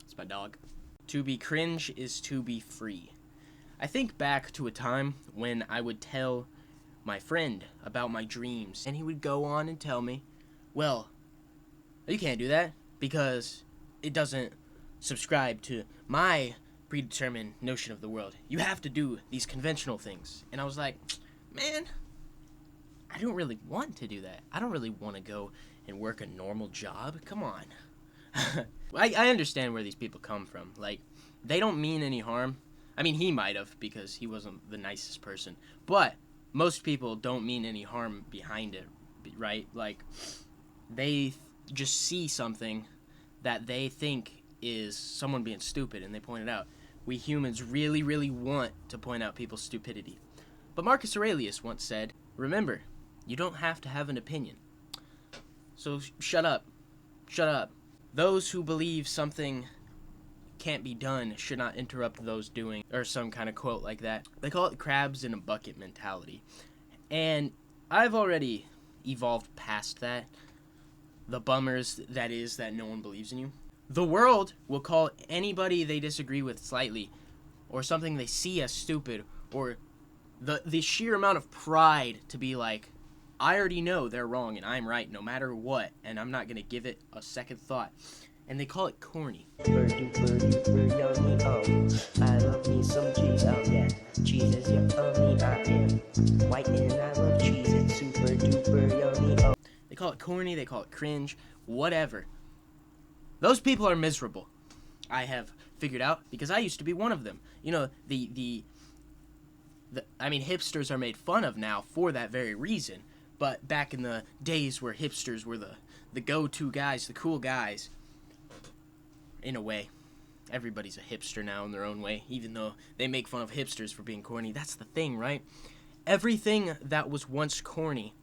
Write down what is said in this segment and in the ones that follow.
It's my dog. To be cringe is to be free. I think back to a time when I would tell my friend about my dreams, and he would go on and tell me, well, you can't do that because it doesn't subscribe to my predetermined notion of the world. You have to do these conventional things. And I was like, man, I don't really want to do that. I don't really want to go and work a normal job. Come on. I understand where these people come from. Like, they don't mean any harm. I mean, he might have because he wasn't the nicest person. But most people don't mean any harm behind it, right? Like, they just see something that they think is someone being stupid, and they point it out. We humans really, really want to point out people's stupidity. But Marcus Aurelius once said, remember, you don't have to have an opinion. So shut up. Shut up. Those who believe something can't be done should not interrupt those doing, or some kind of quote like that. They call it crabs in a bucket mentality. And I've already evolved past that. The bummers that is that no one believes in you. The world will call anybody they disagree with slightly, or something they see as stupid, or the sheer amount of pride to be like, I already know they're wrong and I'm right no matter what, and I'm not going to give it a second thought. And they call it corny. I love me some cheese, oh yeah. Cheese is yummy, I am white and I love cheese, it's super duper yummy, oh. They call it corny, they call it cringe, whatever. Those people are miserable. I have figured out, because I used to be one of them. You know, I mean, hipsters are made fun of now for that very reason. But back in the days where hipsters were the go-to guys, the cool guys, in a way, everybody's a hipster now in their own way, even though they make fun of hipsters for being corny. That's the thing, right? Everything that was once corny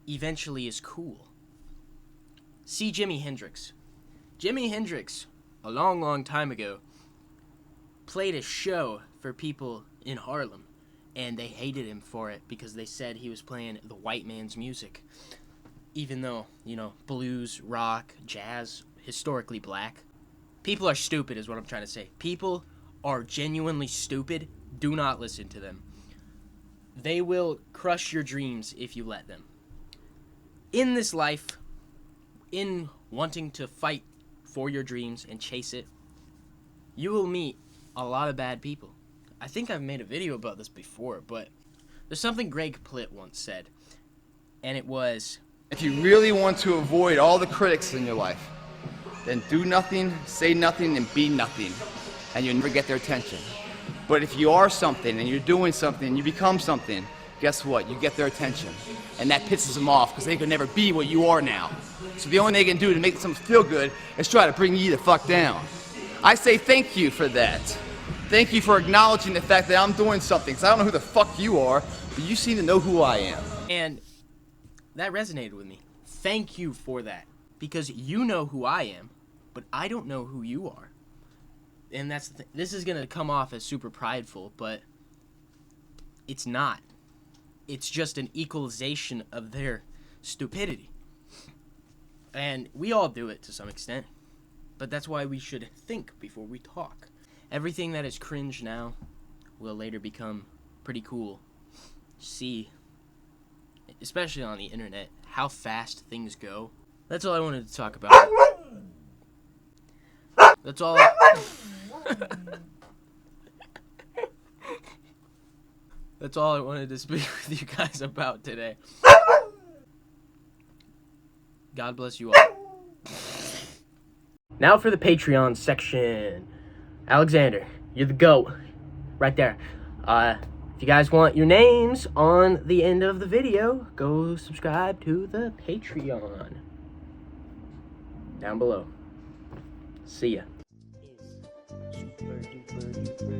eventually is cool. See Jimi Hendrix. Jimi Hendrix, a long, long time ago, played a show for people in Harlem. And they hated him for it because they said he was playing the white man's music. Even though, you know, blues, rock, jazz, historically black. People are stupid is what I'm trying to say. People are genuinely stupid. Do not listen to them. They will crush your dreams if you let them. In this life, in wanting to fight for your dreams and chase it, you will meet a lot of bad people. I think I've made a video about this before, but there's something Greg Plitt once said, and it was, if you really want to avoid all the critics in your life, then do nothing, say nothing, and be nothing, and you'll never get their attention. But if you are something, and you're doing something, and you become something, guess what? You get their attention. And that pisses them off, because they could never be what you are now. So the only thing they can do to make them feel good is try to bring you the fuck down. I say thank you for that. Thank you for acknowledging the fact that I'm doing something, because I don't know who the fuck you are, but you seem to know who I am. And that resonated with me. Thank you for that. Because you know who I am, but I don't know who you are. And that's the thing. This is going to come off as super prideful, but it's not. It's just an equalization of their stupidity. And we all do it to some extent, but that's why we should think before we talk. Everything that is cringe now will later become pretty cool. See, especially on the internet, how fast things go. That's all I wanted to talk about. That's all That's all I wanted to speak with you guys about today. God bless you all. Now for the Patreon section. Alexander, you're the GOAT. Right there. If you guys want your names on the end of the video, go subscribe to the Patreon. Down below. See ya. Super duper duper